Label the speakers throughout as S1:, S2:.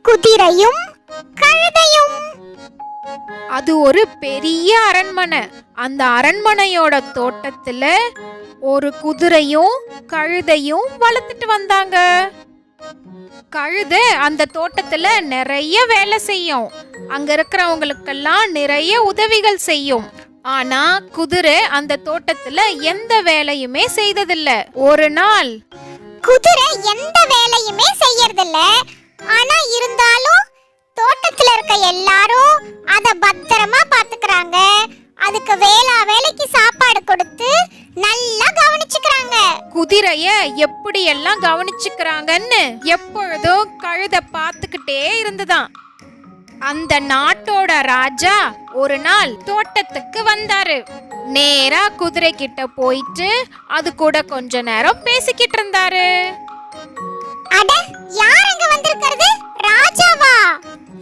S1: குதிரையும் கழுதையும்.
S2: அது ஒரு பெரிய அரண்மனை. அந்த அரண்மனையோட தோட்டத்துல ஒரு குதிரையும் கழுதையும் வளர்த்துட்டு வந்தாங்க. கழுதை அந்த தோட்டத்துல நிறைய வேலை செய்யும். அங்க இருக்கிறவங்களுக்கெல்லாம் நிறைய உதவிகள் செய்யும். ஆனா குதிரை அந்த தோட்டத்துல எந்த வேலையுமே செய்ததில்ல. ஒரு நாள்
S1: குதிரை எந்த வேலையுமே செய்யறதில்ல. ஆனா இருந்தாலும் தோட்டத்துல இருக்க எல்லாரும் அத பத்திரமா பாத்துக்கறாங்க. அதுக்கு வேலைக்கு சாப்பாடு கொடுத்து நல்லா கவனிச்சுக்கறாங்க.
S2: குதிரைய எப்படி எல்லாம் கவனிச்சுக்கறாங்கன்னு எப்பொழுதும் கழுதை பார்த்துக்கிட்டே இருந்துதான். அந்த நாட்டோட ராஜா ஒரு நாள் தோட்டத்துக்கு வந்தாரு. நேரா குதிரை கிட்ட போயிட்டு அது கூட கொஞ்ச நேரம் பேசிக்கிட்டு இருந்தாரு.
S1: அட, யார் அங்க வந்திருக்கிறது? ராஜாவா?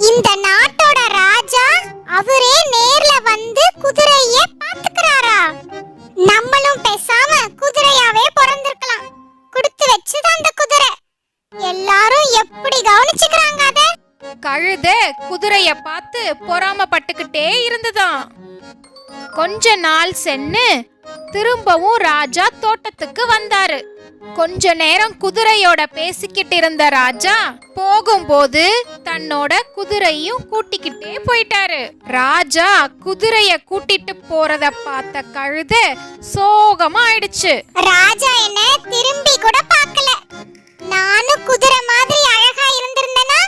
S1: இந்த நாட்டோட ராஜா அவரே நேர்ல வந்து குதிரையை பாத்துக்கறாரா? நம்மளும் பேசாம குதிரையாவே பிறந்திருக்கலாம். கொடுத்து வச்சது அந்த குதிரை. எல்லாரும் எப்படி கவனிச்சுக்கறாங்க அத?
S2: கழுதை குதிரைய பார்த்து பொறாமப்பட்டுக்கிட்டே இருந்துதான். கொஞ்ச நாள் சென்னு திரும்பவும் ராஜா தோட்டத்துக்கு வந்தாரு. கொஞ்ச நேரம் குதிரையோட பேசிக்கிட்டு இருந்த ராஜா போகும்போது தன்னோட குதிரையும் கூட்டிக்கிட்டே போயிட்டாரு. ராஜா குதிரைய கூட்டிட்டு போறத பார்த்த கழுதை சோகமா ஆயிடுச்சு.
S1: ராஜா என்ன திரும்பி கூட பார்க்கல. நானும் குதிரை மாதிரி அழகா இருந்திருந்தேனா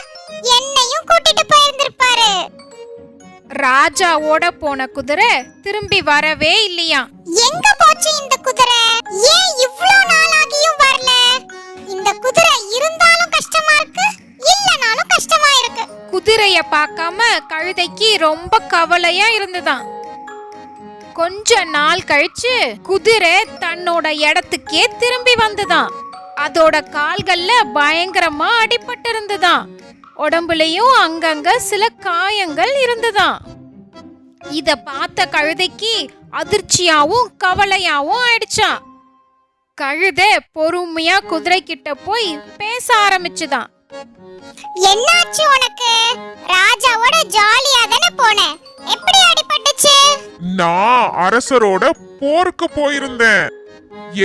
S1: என்னையும் கூட்டிட்டு போயிருந்திருப்பாரு.
S2: ராஜாவோட போன குதிரை திரும்பி வரவே இல்லையா.
S1: எங்க போச்சு இந்த குதிரை? ஏன் இவ்ளோ நாளாகியும் வரல? இந்த குதிரை இருந்தாலும் கஷ்டமா இருக்கு, இல்லனாலும் கஷ்டமா இருக்கு.
S2: குதிரைய பார்க்காம கழுதைக்கு ரொம்ப கவலையா இருந்துதான். கொஞ்ச நாள் கழிச்சு குதிரை தன்னோட இடத்துக்கே திரும்பி வந்துதான். அதோட கால்கள்ல பயங்கரமா அடிபட்டு இருந்துதான். உடம்புலயும் அங்கங்க சில காயங்கள் இருந்துதான். இத பார்த்த கழுதைக்கு அதிர்ச்சியாவும் கவலையாவும் ஆயிடுச்சா. கழுதை பொறுமையா குதிரை கிட்ட போய் பேச ஆரம்பிச்சுதான்.
S1: என்னாச்சு உனக்கு? ராஜாவோட ஜாலியா தானே போன, எப்படி அடிபட்டுச்சு?
S3: நான் அரசரோட போருக்கு போயிருந்தேன்.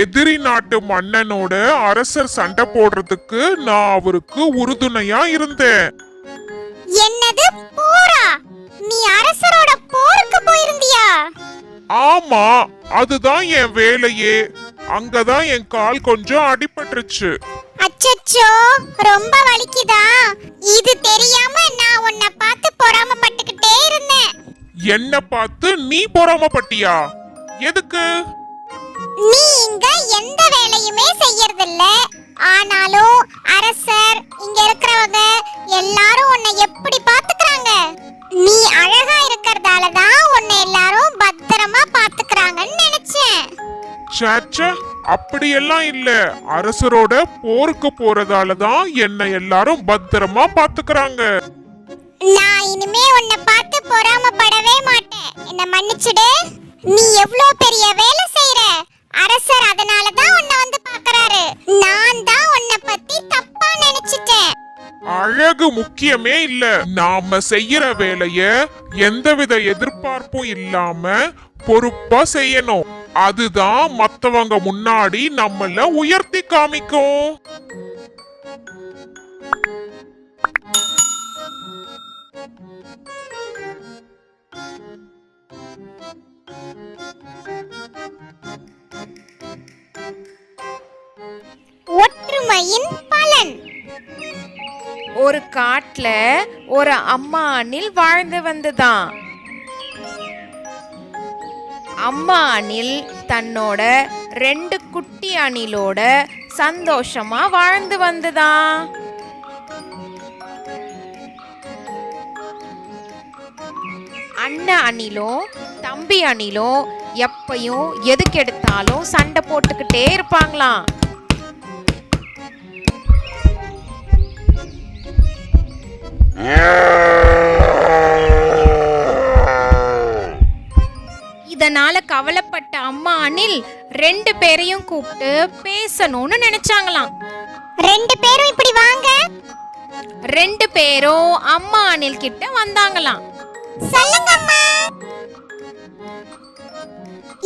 S3: எதிரி நாட்டு மன்னனோட அரசர் சண்டை போடுறதுக்கு நான் அவருக்கு உறுதுணையா இருந்தேன்.
S1: என்னது, போரா? நீ அரசரோட போருக்கு போயிருந்தியா?
S3: ஆமா, அதுதான் என் வேலையே. அங்கதான் என் கால் கொஞ்சம் அடிபட்டுருச்சு.
S1: அச்சச்சோ, ரொம்ப வலிக்குதா? இது தெரியாம நான் உன்னை பார்த்து பொறாமப்பட்டுக்கிட்டே இருந்தேன்.
S3: என்ன பார்த்து நீ பொறாமப்பட்டியா? எதுக்கு?
S1: நீ இங்க எந்த வேலையுமே செய்யறதில்ல. ஆனாலும் அரசர், இங்க இருக்கிறவங்க எல்லாரும் உன்னை எப்படி பாத்துக்கறாங்க? நீ அழகா இருக்கறதால தான் உன்னை எல்லாரும் பத்திரமா பாத்துக்கறாங்கன்னு நினைச்சேன்.
S3: சாச்சா, அப்படியெல்லாம் இல்ல. அரசரோட போருக்கு போறதால தான் என்னை எல்லாரும் பத்திரமா பாத்துக்கறாங்க.
S1: நான் இனிமே உன்னை பார்த்து பொறாமப்படவே மாட்டேன். என்ன மன்னிச்சிடு. நீ எவ்வளவு பெரிய வேலை செய்யற. அரசர் அதனால தான் உன்னை வந்து பார்க்கறாரு. நான் தான் உன்னை பத்தி தப்பா நினைச்சிட்டேன்.
S3: அழகு முக்கியமே இல்ல. நாம செய்யற வேலைய எந்தவித எதிர்பார்ப்பும் இல்லாம பொறுப்பா செய்யணும். அதுதான் மத்தவங்க முன்னாடி நம்மள உயர்த்தி காமிக்கும்.
S1: ஒற்றுமையின் பலன்.
S2: ஒரு காட்டுல ஒரு அம்மா அணில் வாழ்ந்து வந்துதான். அம்மா அணில் தன்னோட 2 குட்டி அணிலோட சந்தோஷமா வாழ்ந்து வந்துதான். அண்ணன் அணிலும் தம்பி அணிலும் எப்பயும் எதுக்கெடுத்தாலும் சண்டை போட்டுக்கிட்டே இருப்பாங்களாம். இதனால கவலைப்பட்ட அம்மா அணில் 2 பேரையும் கூப்பிட்டு பேசணும்னு நினைச்சாங்களாம்.
S1: 2 பேரும் இப்படி வாங்க.
S2: 2 பேரும் அம்மா அணில் கிட்ட வந்தாங்களாம்.
S1: சொல்லுங்கம்மா.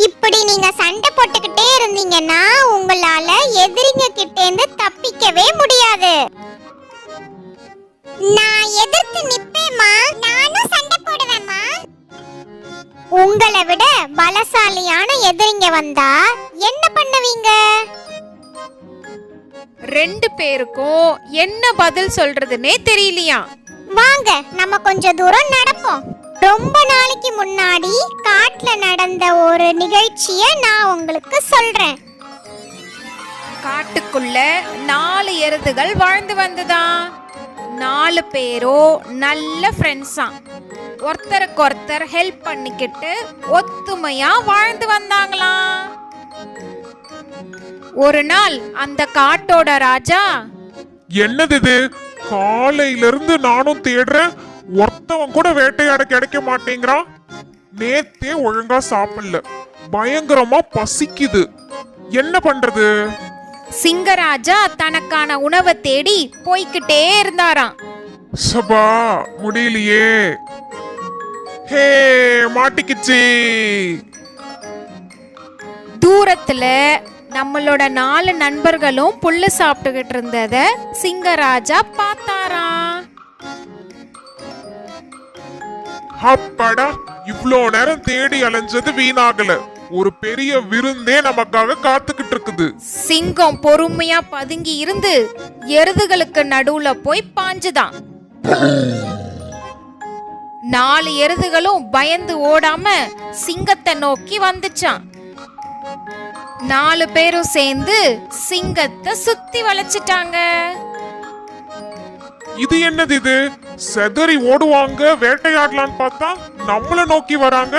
S1: இப்படி நீங்க சண்டை போட்டுக்கிட்டே இருந்தீங்கன்னா உங்களால எதிரிங்க கிட்ட இருந்து தப்பிக்கவே முடியாது. நான் எதிர்த்து நிப்பேம்மா. நானும் சண்டை போடுவேம்மா. உங்களை விட பலசாலியான எதிரிங்க வந்தா என்ன பண்ணுவீங்க?
S2: 2 பேருக்கும் என்ன பதில் சொல்றதுன்னே தெரியலையா.
S1: வாங்க நம்ம கொஞ்சம் தூரம் நடப்போம். ரொம்ப நாளைக்கு முன்னாடி காட்டுல நடந்த ஒரு நிகழ்ச்சியை நான் உங்களுக்கு சொல்றேன்.
S2: காட்டுக்குள்ள 4 எருதுகள் வாழ்ந்து வந்ததா. 4 பேரும் நல்ல ஃப்ரெண்ட்ஸா. ஒருத்தருக்கு ஒருத்தர் ஹெல்ப் பண்ணிக்கிட்டு ஒத்துமையா வாழ்ந்து வந்தாங்களாம். ஒரு நாள் அந்த காட்டோட ராஜா,
S3: என்னது இது? காலையில இருந்து நானும் தேடுறேன், ஒருத்தவன் கூட வேட்டையாட கிடைக்க மாட்டேங்கிறான். நேத்தே ஒழுங்கா சாப்பிடல, பயங்கரமா பசிக்குது, என்ன பண்றது?
S2: சிங்கராஜா தனக்கான உணவை தேடி போய்கிட்டே இருந்தாராம்.
S3: சபா முடியலையே. ஹே, மாட்டிக்கிச்சு.
S2: தூரத்துல நம்மளோட 4 நண்பர்களும் புல்லு சாப்பிட்டுக்கிட்டு இருந்தத சிங்கராஜா பார்த்தாராம்.
S3: அப்பாடா, இவ்ளோ நேரம் தேடி அலைஞ்சது வீணாகல. ஒரு பெரிய விருந்தே நமக்காக காத்துக்கிட்டு இருக்குது.
S2: சிங்கம் பொறுமையா பதுங்கி இருந்து எருதுகளுக்கு நடுவுல போய் பாஞ்சுதான். 4 எருதுகளும் பயந்து ஓடாம சிங்கத்தை நோக்கி வந்துச்சான். 4 பேரும் சேர்ந்து சிங்கத்தை சுத்தி வளைச்சிட்டாங்க.
S3: இது என்னது இது? செதறி ஓடுவாங்க வேட்டையாடலான்னு பார்த்தா நம்மள நோக்கி வராங்க.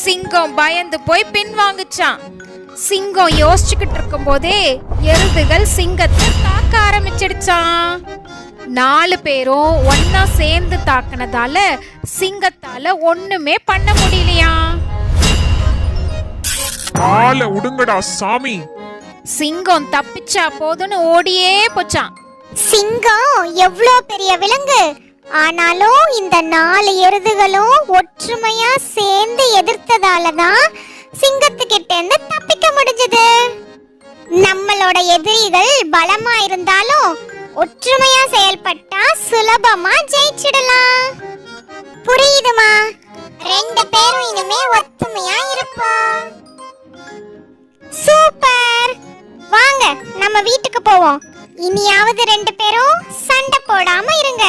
S2: சிங்கம் பயந்து போய் பின்வாங்குச்சான். சிங்கம் யோசிச்சுக்கிட்டு இருக்கும் போதே எருதுகள் சிங்கத்தை தாக்க ஆரம்பிச்சிடுச்சான். 4 பேரும் ஒன்னா சேர்ந்து தாக்குனதால சிங்கத்தால ஒண்ணுமே பண்ண முடியலையா.
S3: ஆள உடுங்கடா சாமி.
S2: சிங்கம் தப்பிச்சா போதுன்னு ஓடியே போச்சான்.
S1: சிங்கம் எவ்வளோ பெரிய விலங்கு, ஆனாலும் இந்த 4 எருதுகளும் ஒற்றுமையா சேர்ந்து எதிர்த்ததால தான் சிங்கத்துக்கிட்ட இருந்து தப்பிக்க முடிஞ்சது. நம்மளோட எதிரிகள் பலமா இருந்தாலும் ஒற்றுமையா செயல்பட்டா சுலபமா ஜெயிச்சிடலாம். புரியுதுமா? 2 பேரும் இனிமே ஒத்துமையா இருப்போம். சூப்பர். வாங்க நம்ம வீட்டுக்கு போவோம். இனியாவது 2 பேரும் சண்டை போடாம இருங்க.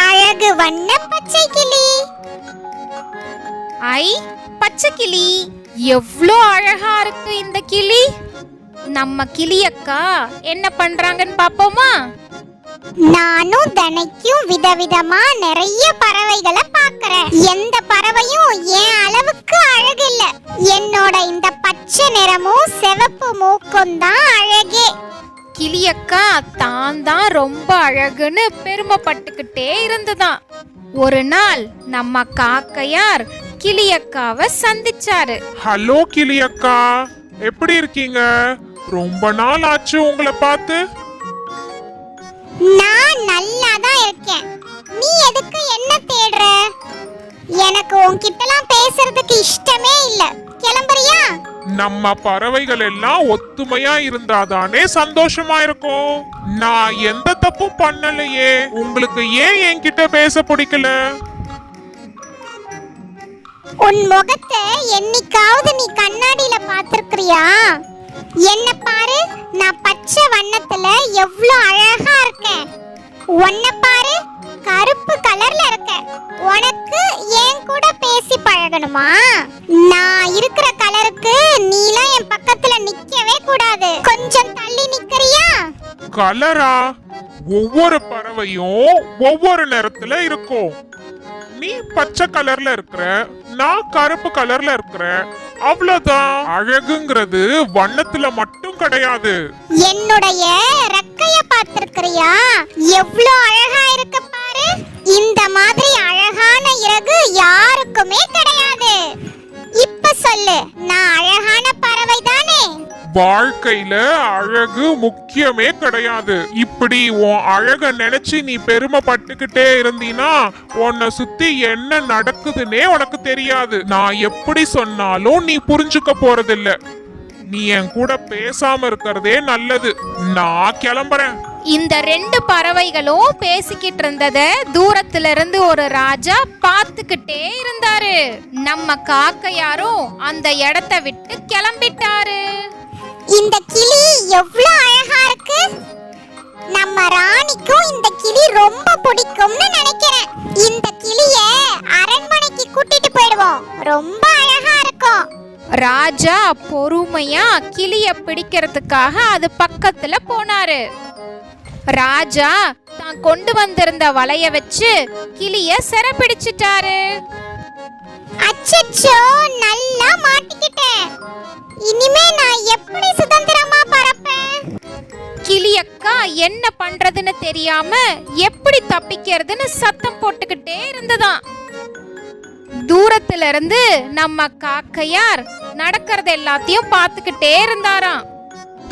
S1: அழகு வண்ண பச்சை கிளி.
S2: ஐ, பச்சை கிளி, எவ்வளோ அழகா இருக்கு இந்த கிளி. நம்ம கிளியக்கா என்ன பண்றாங்கன்னு பாப்போமா?
S1: நானும் தினைக்கும் விதவிதமா நிறைய பறவைகளை பார்க்கறேன். எந்த பறவையும் என் அளவுக்கு அழகு இல்ல. என்னோட இந்த பச்சை நிறமும் சிவப்பு மூக்கும் தான் அழகே.
S2: கிளியக்கா தான் ரொம்ப அழகுன்னு பெருமைப்பட்டுக்கிட்டே இருந்துதான். ஒரு நாள் நம்ம காக்கையார் கிளியக்காவை சந்திச்சாரு.
S3: ஹலோ கிளியக்கா, எப்படி இருக்கீங்க? ரொம்ப நாள் ஆச்சு உங்களை பார்த்து.
S1: நான் நல்லா தான் இருக்கேன். நீ எதுக்கு என்ன தேடுற? எனக்கு உன்கிட்டலாம் பேசுறதுக்கு இஷ்டமே இல்ல. கிளம்புறியா?
S3: நம்ம பறவைகள் எல்லாம் ஒத்துமையா இருந்தாதானே சந்தோஷமா இருக்கும். நான் எந்த தப்பும் பண்ணலையே, உங்களுக்கு ஏன் என்கிட்ட பேச பிடிக்கல?
S1: உன் முகத்தை என்னைக்காவது நீ கண்ணாடியில பார்த்திருக்கிறியா? என்ன பாரு, நான் பச்சை வண்ணத்துல எவ்வளவு அழகா இருக்கேன். உன்னை பாரு, கருப்பு கலர்ல இருக்க. உனக்கு என் கூட பேசி பழகணுமா? நான் இருக்கிற கலருக்கு நீலாம் என் பக்கத்துல நிக்கவே கூடாது. கொஞ்சம் தள்ளி நிக்கிறியா?
S3: கலரா? ஒவ்வொரு பறவையும் ஒவ்வொரு நிறத்துல இருக்கும். நீ பச்சை கலர்ல இருக்கிற, நான் கருப்பு கலர்ல இருக்கிறேன். அவ்வளவுதான். அழகுங்கிறது வண்ணத்துல மட்டும் கிடையாது.
S1: என்னுடைய ரெக்கை பறவைய பார்த்திருக்கிறியா? எவ்வளவு அழகா இருக்கு பாரு. இந்த மாதிரி அழகான இறகு யாருக்குமே கிடையாது. இப்ப சொல்லு, நான் அழகான பறவை தானே?
S3: வாழ்க்கையில அழகு முக்கியமே கிடையாது. இப்படி உன் அழக நினைச்சு நீ பெருமைப்பட்டுக்கிட்டே இருந்தீனா உன்னை சுத்தி என்ன நடக்குதுன்னே உனக்கு தெரியாது. நான் எப்படி சொன்னாலும் நீ புரிஞ்சுக்க போறதில்ல. நீ என் கூட பேசாம இருக்கிறதே நல்லது. நான் கிளம்புறேன்.
S2: இந்த 2 பறவைகளும் பேசிக்கிட்டு இருந்தத தூரத்துல இருந்து ஒரு ராஜா பார்த்துக்கிட்டே இருந்தாரு. நம்ம காக்கையாரும் அந்த இடத்தை விட்டு கிளம்பிட்டாரு.
S1: இந்த கிளி எவ்வளவு அழகா இருக்கு. நம்ம ராணிக்கும் இந்த கிளி ரொம்ப பிடிக்கும்னு நினைக்கிறேன். இந்த கிளிய அரண்மனைக்கு கூட்டிட்டு போயிடுவோம். ரொம்ப அழகா இருக்கும்.
S2: ராஜா பொறுமையா கிளிய பிடிக்கிறதுக்காக அது பக்கத்துல போனாரு. ராஜா தான் கொண்டு வந்திருந்த வலைய வச்சு கிளிய சிறைப்பிடிச்சிட்டாரு.
S1: அச்சச்சோ, நல்லா மாட்டிக்கிட்டேன். இனிமே நான் எப்படி சுதந்திரமா பறப்பேன்?
S2: கிளியக்கா என்ன பண்றதுன்னு தெரியாம எப்படி தப்பிக்கிறதுன்னு சத்தம் போட்டுக்கிட்டே இருந்ததாம். தூரத்துல இருந்து நம்ம காக்கையார் நடக்கிறது எல்லாத்தையும் பார்த்துக்கிட்டே இருந்தாராம்.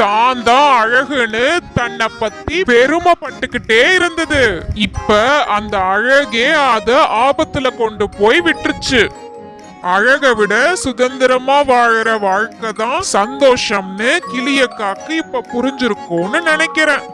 S3: தான் தான் அழகுன்னு தன்னை பத்தி பெருமைப்பட்டுக்கிட்டே இருந்தது. இப்ப அந்த அழகே அத ஆபத்துல கொண்டு போய் விட்டுருச்சு. அழகை விட சுதந்திரமா வாழற வாழ்க்கை தான் சந்தோஷம்னு கிளியக்காக்கு இப்ப புரிஞ்சிருக்கும்னு நினைக்கிறேன்.